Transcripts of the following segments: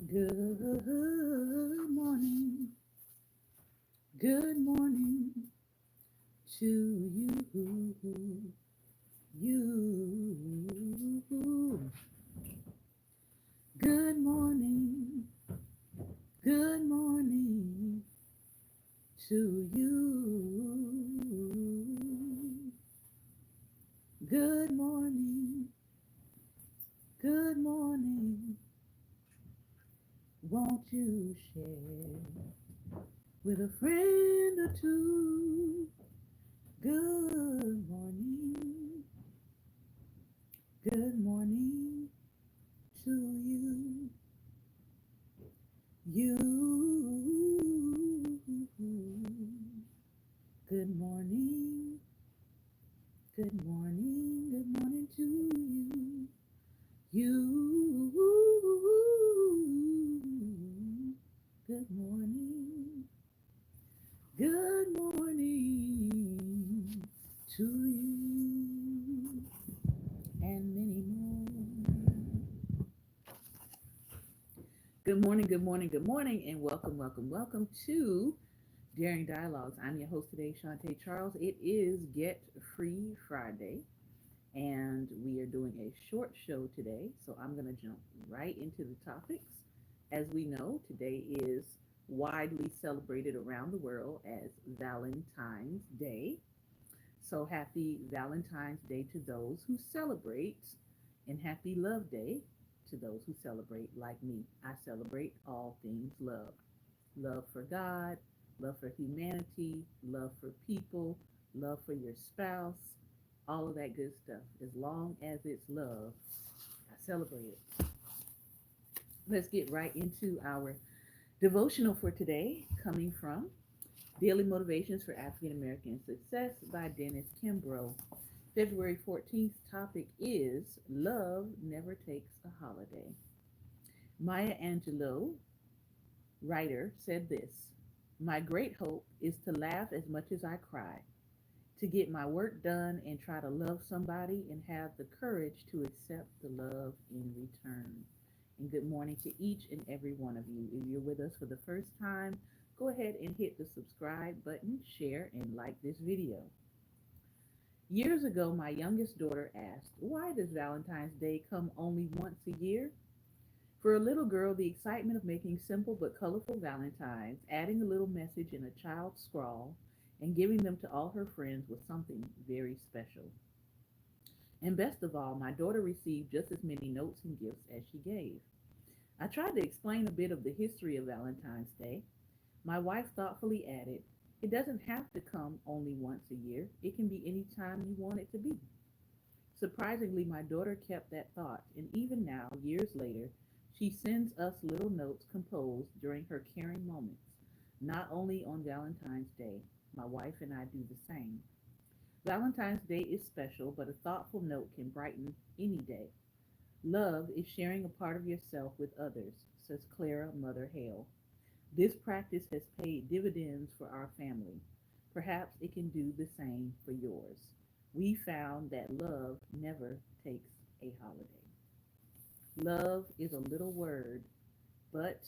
Good morning, good morning to you, you. Good morning to you. Good morning, good morning. Won't you share with a friend or two? Good morning, good morning to you. You. Good morning. Good morning. Good morning to you. You. Good morning. Good morning to you. And many more. Good morning, good morning, good morning, and welcome to Daring Dialogues. I'm your host today, Shantae Charles. It is Get Free Friday, and we are doing a short show today, so I'm going to jump right into the topics. As we know, today is widely celebrated around the world as Valentine's Day. So happy Valentine's Day to those who celebrate, and happy Love Day to those who celebrate like me. I celebrate all things love. Love for God, love for humanity, love for people, love for your spouse, all of that good stuff. As long as it's love, I celebrate it. Let's get right into our devotional for today, coming from Daily Motivations for African American Success by Dennis Kimbrough. February 14th topic is Love Never Takes a Holiday. Maya Angelou, writer, said this: My great hope is to laugh as much as I cry, to get my work done and try to love somebody and have the courage to accept the love in return. And good morning to each and every one of you. If you're with us for the first time, go ahead and hit the subscribe button, share, and like this video. Years ago, my youngest daughter asked, Why does Valentine's Day come only once a year? For a little girl, the excitement of making simple but colorful valentines, adding a little message in a child's scrawl, and giving them to all her friends was something very special. And best of all, my daughter received just as many notes and gifts as she gave. I tried to explain a bit of the history of Valentine's Day. My wife thoughtfully added, It doesn't have to come only once a year. It can be any time you want it to be. Surprisingly, my daughter kept that thought, and even now, years later, she sends us little notes composed during her caring moments. Not only on Valentine's Day, my wife and I do the same. Valentine's Day is special, but a thoughtful note can brighten any day. Love is sharing a part of yourself with others, says Clara Mother Hale. This practice has paid dividends for our family. Perhaps it can do the same for yours. We found that love never takes a holiday. Love is a little word, but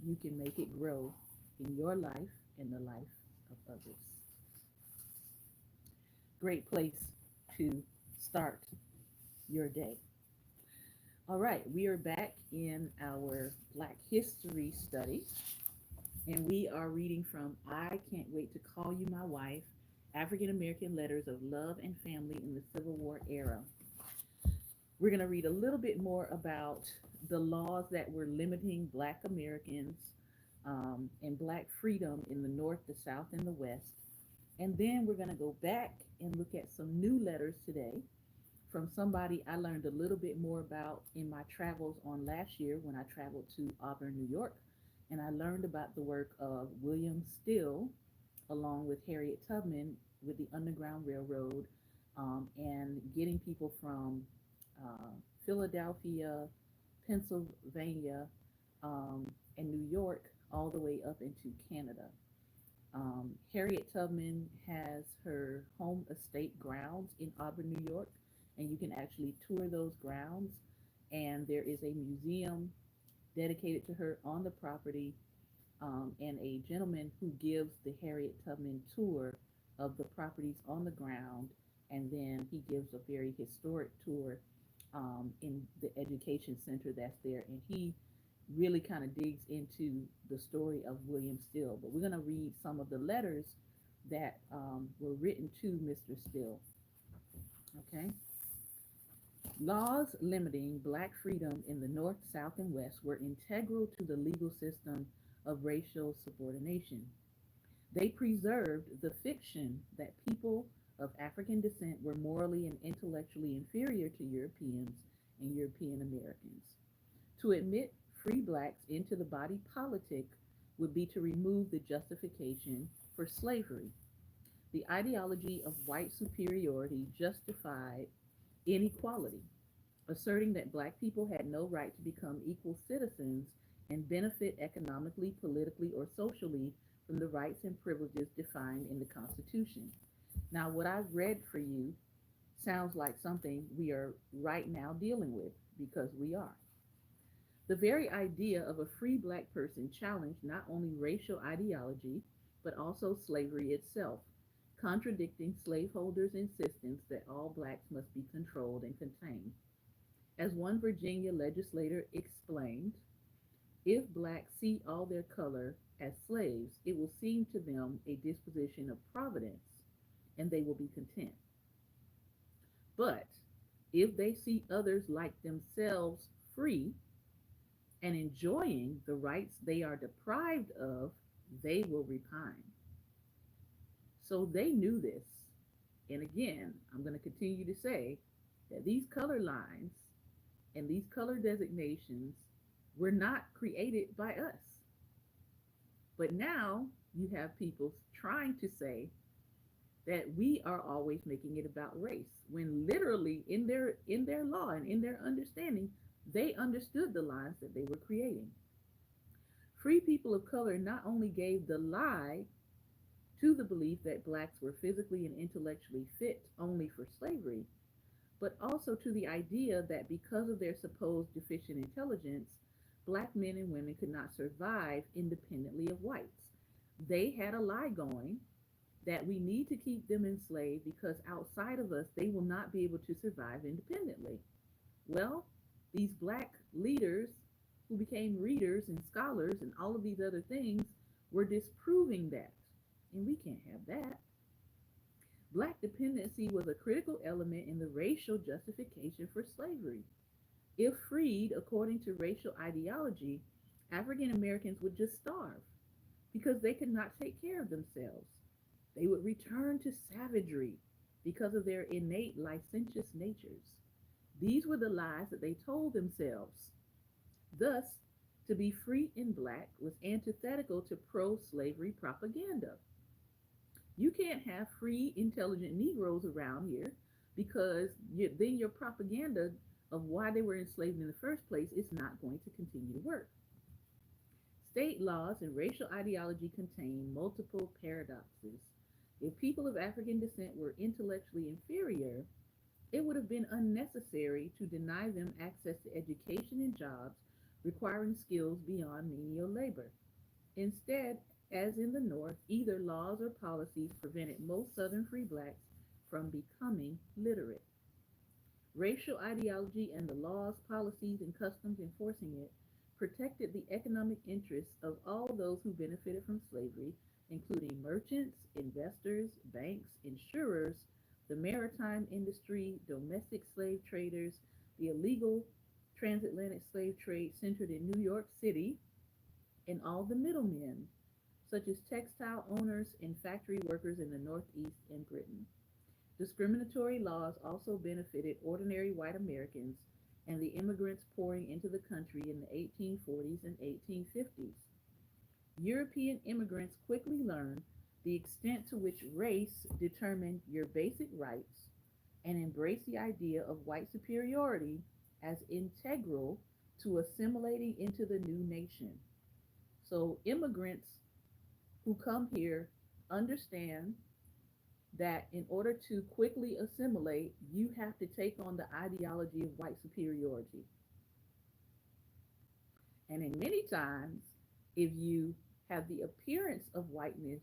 you can make it grow in your life and the life of others. Great place to start your day. All right, we are back in our Black History study, and we are reading from I Can't Wait to Call You My Wife, African American Letters of Love and Family in the Civil War Era. We're going to read a little bit more about the laws that were limiting Black Americans and Black freedom in the North, the South, and the West. And then we're going to go back and look at some new letters today from somebody I learned a little bit more about in my travels on last year when I traveled to Auburn, New York. And I learned about the work of William Still along with Harriet Tubman with the Underground Railroad, and getting people from uh, Philadelphia, Pennsylvania, and New York all the way up into Canada. Harriet Tubman has her home estate grounds in Auburn, New York, and you can actually tour those grounds. And there is a museum dedicated to her on the property, and a gentleman who gives the Harriet Tubman tour of the properties on the ground, and then he gives a very historic tour in the education center that's there, and he really kind of digs into the story of William Still. But we're going to read some of the letters that were written to Mr. Still. Okay. Laws limiting black freedom in the North, South, and West were integral to the legal system of racial subordination. They preserved the fiction that people of African descent were morally and intellectually inferior to Europeans and European Americans. To admit free blacks into the body politic would be to remove the justification for slavery. The ideology of white superiority justified inequality, asserting that black people had no right to become equal citizens and benefit economically, politically, or socially from the rights and privileges defined in the Constitution. Now, what I've read for you sounds like something we are right now dealing with, because we are. The very idea of a free black person challenged not only racial ideology, but also slavery itself, contradicting slaveholders' insistence that all blacks must be controlled and contained. As one Virginia legislator explained, if blacks see all their color as slaves, it will seem to them a disposition of providence, and they will be content. But if they see others like themselves free and enjoying the rights they are deprived of, they will repine. So they knew this. And again, I'm going to continue to say that these color lines and these color designations were not created by us. But now you have people trying to say that we are always making it about race, when literally in their law and in their understanding, they understood the lines that they were creating. Free people of color not only gave the lie to the belief that blacks were physically and intellectually fit only for slavery, but also to the idea that because of their supposed deficient intelligence, black men and women could not survive independently of whites. They had a lie going that we need to keep them enslaved because outside of us, they will not be able to survive independently. Well, these black leaders who became readers and scholars and all of these other things were disproving that. And we can't have that. Black dependency was a critical element in the racial justification for slavery. If freed according to racial ideology, African Americans would just starve because they could not take care of themselves. They would return to savagery because of their innate licentious natures. These were the lies that they told themselves. Thus, to be free in black was antithetical to pro slavery propaganda. You can't have free, intelligent Negroes around here because then your propaganda of why they were enslaved in the first place is not going to continue to work. State laws and racial ideology contain multiple paradoxes. If people of African descent were intellectually inferior, it would have been unnecessary to deny them access to education and jobs requiring skills beyond menial labor. Instead, as in the North, either laws or policies prevented most Southern free blacks from becoming literate. Racial ideology and the laws, policies, and customs enforcing it protected the economic interests of all those who benefited from slavery, including merchants, investors, banks, insurers, the maritime industry, domestic slave traders, the illegal transatlantic slave trade centered in New York City, and all the middlemen, such as textile owners and factory workers in the Northeast and Britain. Discriminatory laws also benefited ordinary white Americans and the immigrants pouring into the country in the 1840s and 1850s. European immigrants quickly learned the extent to which race determined your basic rights and embraced the idea of white superiority as integral to assimilating into the new nation. So immigrants who come here understand that in order to quickly assimilate, you have to take on the ideology of white superiority. And in many times, if you have the appearance of whiteness,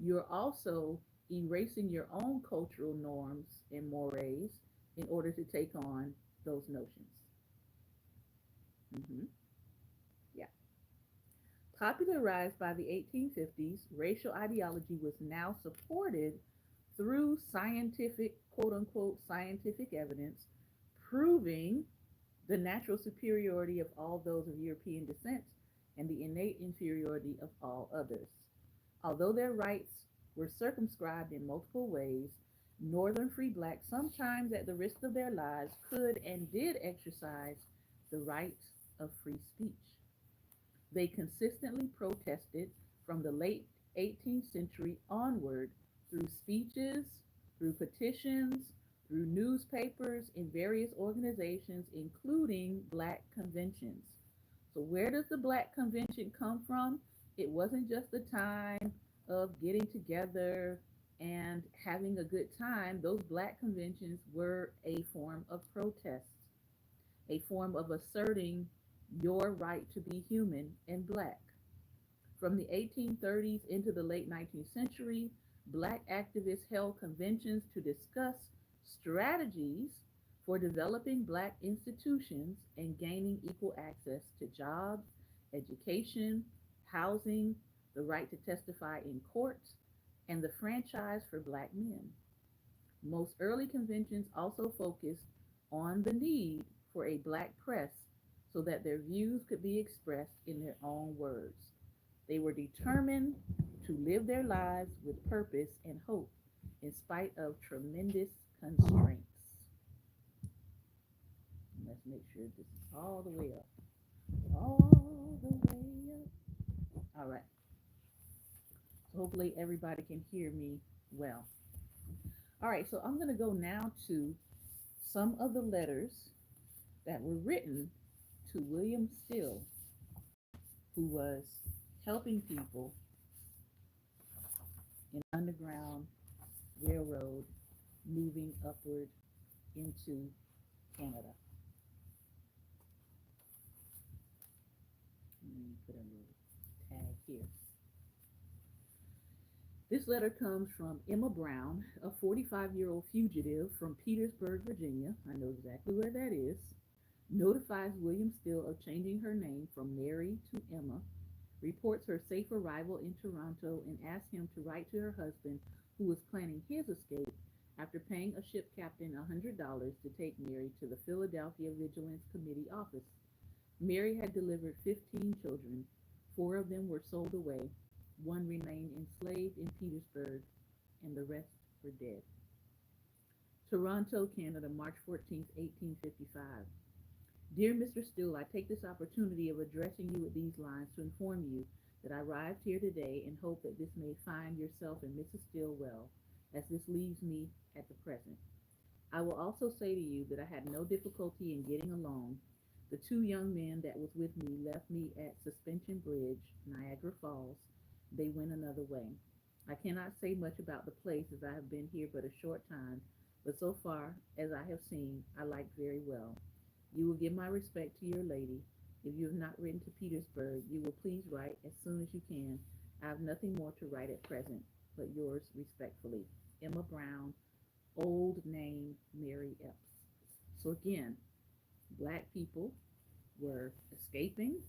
you're also erasing your own cultural norms and mores in order to take on those notions. Hmm. Yeah. Popularized by the 1850s, racial ideology was now supported through scientific, quote unquote, scientific evidence proving the natural superiority of all those of European descent and the innate inferiority of all others. Although their rights were circumscribed in multiple ways, Northern free blacks, sometimes at the risk of their lives, could and did exercise the right of free speech. They consistently protested from the late 18th century onward through speeches, through petitions, through newspapers, in various organizations, including black conventions. So, where does the black convention come from? It wasn't just a time of getting together and having a good time. Those black conventions were a form of protest, a form of asserting your right to be human and black. From the 1830s into the late 19th century, black activists held conventions to discuss strategies for developing black institutions and gaining equal access to jobs, education, housing, the right to testify in court, and the franchise for black men. Most early conventions also focused on the need for a black press so that their views could be expressed in their own words. They were determined to live their lives with purpose and hope in spite of tremendous constraints. And let's make sure this is all the way up. All the way up. All right. So hopefully everybody can hear me well. All right, so I'm going to go now to some of the letters that were written to William Still, who was helping people in Underground Railroad moving upward into Canada. Let me put a little tag here. This letter comes from Emma Brown, a 45-year-old fugitive from Petersburg, Virginia. I know exactly where that is. Notifies William Still of changing her name from Mary to Emma, reports her safe arrival in Toronto, and asks him to write to her husband, who was planning his escape, after paying a ship captain $100 to take Mary to the Philadelphia Vigilance Committee office. Mary had delivered 15 children. Four of them were sold away. One remained enslaved in Petersburg, and the rest were dead. Toronto, Canada, March 14th, 1855. Dear Mr. Still, I take this opportunity of addressing you with these lines to inform you that I arrived here today and hope that this may find yourself and Mrs. Still well, as this leaves me at the present. I will also say to you that I had no difficulty in getting along. The two young men that was with me left me at Suspension Bridge, Niagara Falls. They went another way. I cannot say much about the place as I have been here but a short time, but so far as I have seen, I like very well. You will give my respect to your lady. If you have not written to Petersburg, you will please write as soon as you can. I have nothing more to write at present, but yours respectfully, Emma Brown, old name Mary Epps. So again, black people were escaping,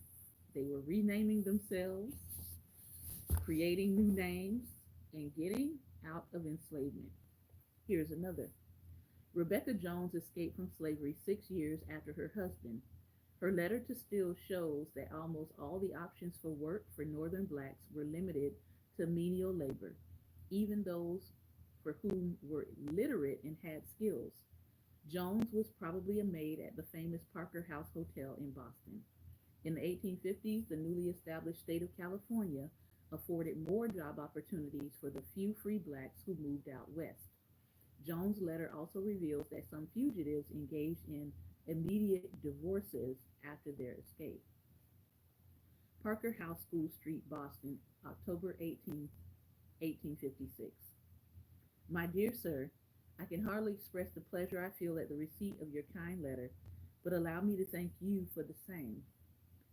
they were renaming themselves, creating new names, and getting out of enslavement. Here's another. Rebecca Jones escaped from slavery 6 years after her husband. Her letter to Still shows that almost all the options for work for Northern blacks were limited to menial labor, even those for whom were literate and had skills. Jones was probably a maid at the famous Parker House Hotel in Boston. In the 1850s, the newly established state of California afforded more job opportunities for the few free blacks who moved out west. Jones' letter also reveals that some fugitives engaged in immediate divorces after their escape. Parker House School Street, Boston, October 18, 1856. My dear sir, I can hardly express the pleasure I feel at the receipt of your kind letter, but allow me to thank you for the same.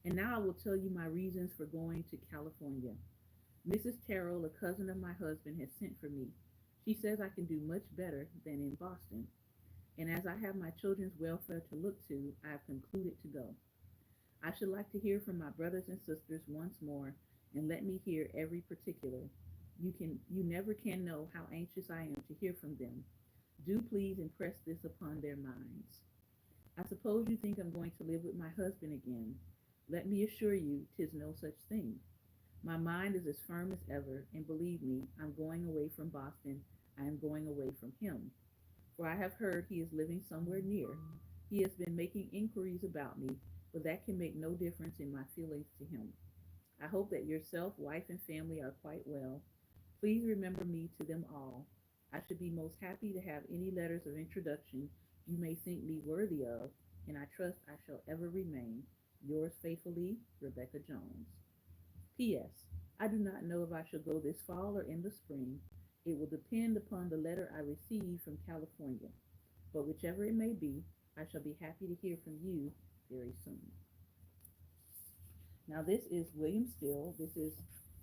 And now I will tell you my reasons for going to California. Mrs. Terrell, a cousin of my husband, has sent for me. She says I can do much better than in Boston. And as I have my children's welfare to look to, I have concluded to go. I should like to hear from my brothers and sisters once more, and let me hear every particular. You never can know how anxious I am to hear from them. Do please impress this upon their minds. I suppose you think I'm going to live with my husband again. Let me assure you 'tis no such thing. My mind is as firm as ever, and believe me, I'm going away from Boston. I am going away from him, for I have heard he is living somewhere near. He has been making inquiries about me, but that can make no difference in my feelings to him. I hope that yourself, wife, and family are quite well. Please remember me to them all. I should be most happy to have any letters of introduction you may think me worthy of, and I trust I shall ever remain yours faithfully, Rebecca Jones. P.S. I do not know if I shall go this fall or in the spring. It will depend upon the letter I receive from California. But whichever it may be, I shall be happy to hear from you very soon. Now, this is William Still. This is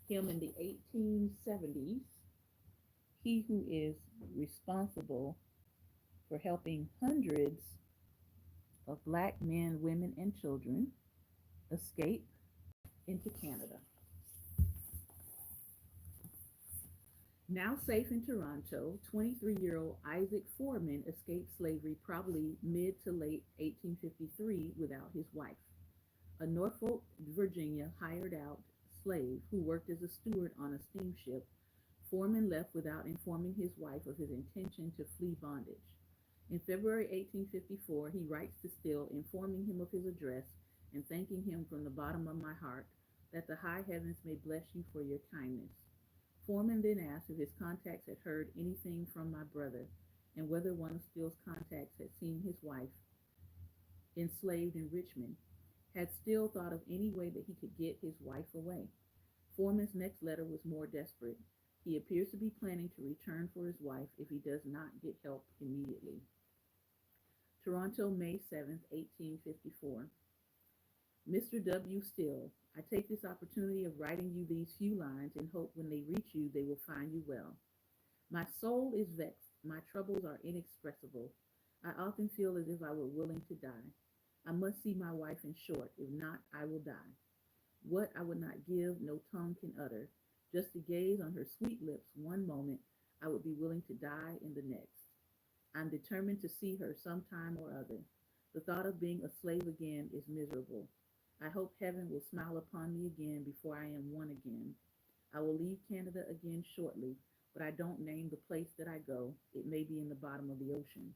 him in the 1870s. He who is responsible for helping hundreds of black men, women, and children escape into Canada. Now safe in Toronto, 23-year-old Isaac Foreman escaped slavery probably mid to late 1853 without his wife. A Norfolk, Virginia hired out slave who worked as a steward on a steamship. Foreman left without informing his wife of his intention to flee bondage. In February 1854, he writes to Still, informing him of his address and thanking him from the bottom of my heart that the high heavens may bless you for your kindness. Foreman then asked if his contacts had heard anything from my brother and whether one of Still's contacts had seen his wife enslaved in Richmond. Had Still thought of any way that he could get his wife away? Foreman's next letter was more desperate. He appears to be planning to return for his wife if he does not get help immediately. Toronto, May 7th, 1854. Mr. W. Still, I take this opportunity of writing you these few lines in hope when they reach you they will find you well. My soul is vexed, my troubles are inexpressible. I often feel as if I were willing to die. I must see my wife in short, if not, I will die. What I would not give, no tongue can utter. Just to gaze on her sweet lips one moment, I would be willing to die in the next. I'm determined to see her some time or other. The thought of being a slave again is miserable. I hope heaven will smile upon me again before I am one again. I will leave Canada again shortly, but I don't name the place that I go. It may be in the bottom of the ocean.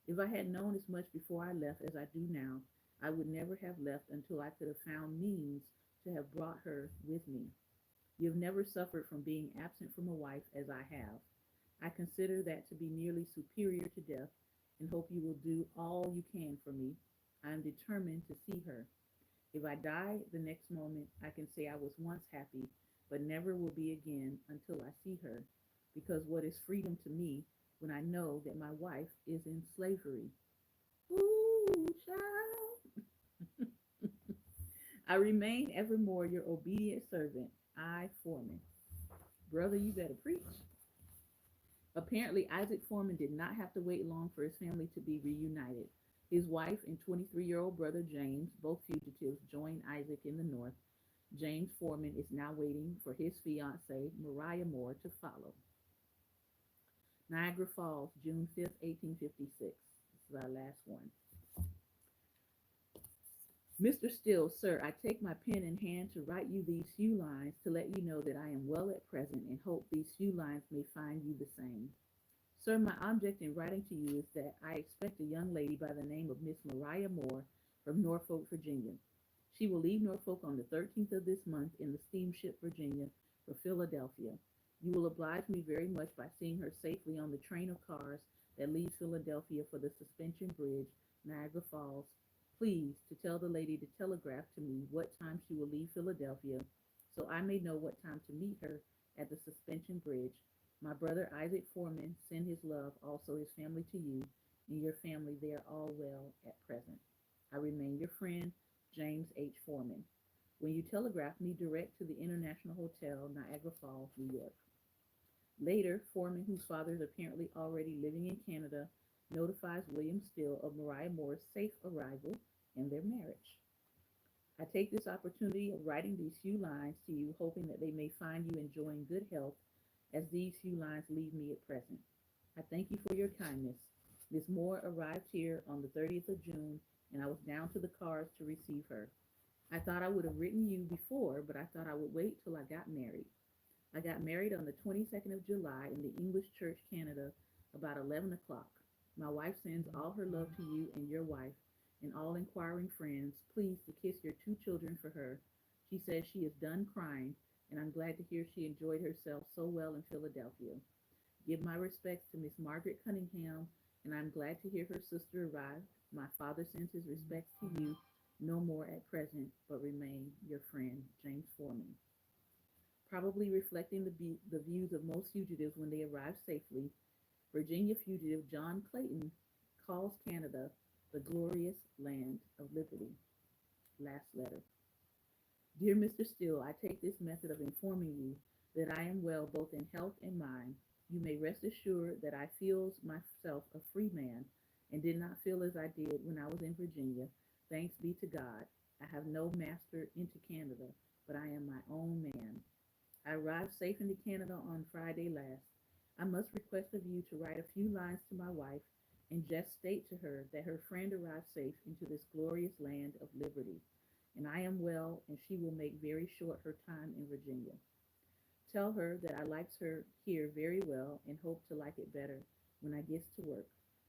If I had known as much before I left as I do now, I would never have left until I could have found means to have brought her with me. You have never suffered from being absent from a wife as I have. I consider that to be nearly superior to death, and hope you will do all you can for me. I am determined to see her. If I die the next moment, I can say I was once happy, but never will be again until I see her, because what is freedom to me when I know that my wife is in slavery? Ooh, child. I remain evermore your obedient servant, I, Foreman. Brother, you better preach. Apparently, Isaac Foreman did not have to wait long for his family to be reunited. His wife and 23-year-old brother James, both fugitives, joined Isaac in the north. James Foreman is now waiting for his fiancee, Mariah Moore, to follow. Niagara Falls, June 5th, 1856. This is our last one. Mr. Still, sir, I take my pen in hand to write you these few lines to let you know that I am well at present and hope these few lines may find you the same. Sir, my object in writing to you is that I expect a young lady by the name of Miss Mariah Moore from Norfolk, Virginia. She will leave Norfolk on the 13th of this month in the steamship Virginia for Philadelphia. You will oblige me very much by seeing her safely on the train of cars that leaves Philadelphia for the Suspension Bridge, Niagara Falls. Please to tell the lady to telegraph to me what time she will leave Philadelphia so I may know what time to meet her at the Suspension Bridge. My brother Isaac Foreman send his love, also his family to you and your family. They are all well at present. I remain your friend, James H. Foreman. when you telegraphed me direct to the International Hotel, Niagara Falls, New York. Later, Foreman, whose father is apparently already living in Canada, notifies William Steele of Mariah Moore's safe arrival and their marriage. I take this opportunity of writing these few lines to you, hoping that they may find you enjoying good health as these few lines leave me at present. I thank you for your kindness. Miss Moore arrived here on the 30th of June, and I was down to the cars to receive her. I thought I would have written you before, but I thought I would wait till I got married. I got married on the 22nd of July in the English Church, Canada, about 11 o'clock. My wife sends all her love to you and your wife and all inquiring friends. Please to kiss your two children for her. She says she is done crying, and I'm glad to hear she enjoyed herself so well in Philadelphia. Give my respects to Miss Margaret Cunningham, and I'm glad to hear her sister arrived. My father sends his respects to you, no more at present, but remain your friend, James Foreman. Probably reflecting the views of most fugitives when they arrive safely, Virginia fugitive John Clayton calls Canada the glorious land of liberty. Last letter. Dear Mr. Steele, I take this method of informing you that I am well both in health and mind. You may rest assured that I feels myself a free man and did not feel as I did when I was in Virginia. Thanks be to God. I have no master into Canada, but I am my own man. I arrived safe into Canada on Friday last. I must request of you to write a few lines to my wife and just state to her that her friend arrived safe into this glorious land of liberty, and I am well, and she will make very short her time in Virginia. Tell her that I likes her here very well and hope to like it better when I gets to work.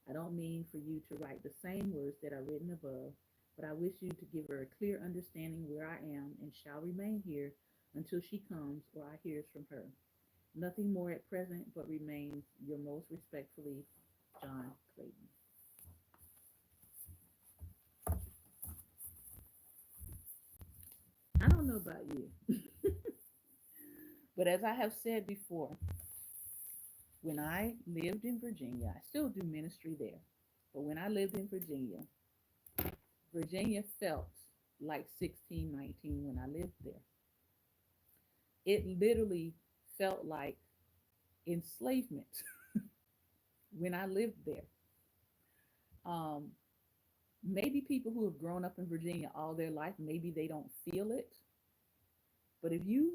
I don't mean for you to write the same words that are written above, but I wish you to give her a clear understanding where I am and shall remain here until she comes or I hears from her. Nothing more at present, but remains your most respectfully, John Clayton. I don't know about you, but as I have said before, when I lived in Virginia, I still do ministry there, but when I lived in Virginia, Virginia felt like 1619 when I lived there. It literally felt like enslavement when I lived there. Um, Maybe people who have grown up in Virginia all their life, maybe they don't feel it. But if you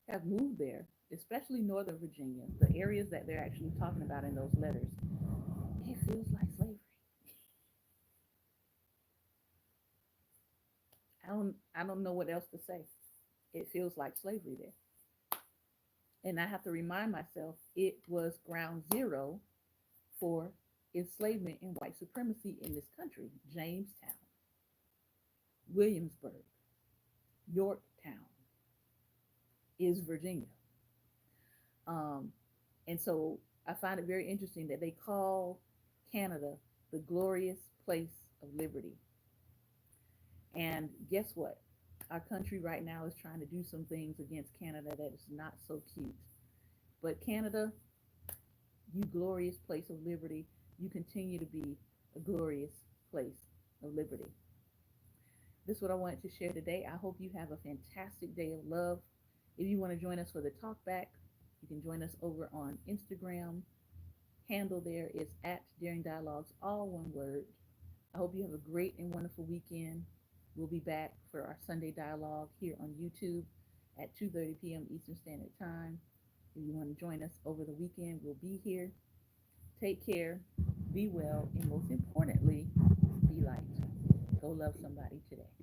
have moved there, especially Northern Virginia, the areas that they're actually talking about in those letters, it feels like slavery. I don't know what else to say. It feels like slavery there. And I have to remind myself it was ground zero for enslavement and white supremacy in this country. Jamestown, Williamsburg, Yorktown is Virginia. Um, and so I find it very interesting that they call Canada the glorious place of liberty. And guess what? Our country right now is trying to do some things against Canada that is not so cute. But Canada, you glorious place of liberty, you continue to be a glorious place of liberty. This is what I wanted to share today. I hope you have a fantastic day of love. If you want to join us for the talk back, you can join us over on Instagram. Handle there is at Daring Dialogues, all one word. I hope you have a great and wonderful weekend. We'll be back for our Sunday dialogue here on YouTube at 2:30 p.m. Eastern Standard Time. If you want to join us over the weekend, we'll be here. Take care, be well, and most importantly, be light. Go love somebody today.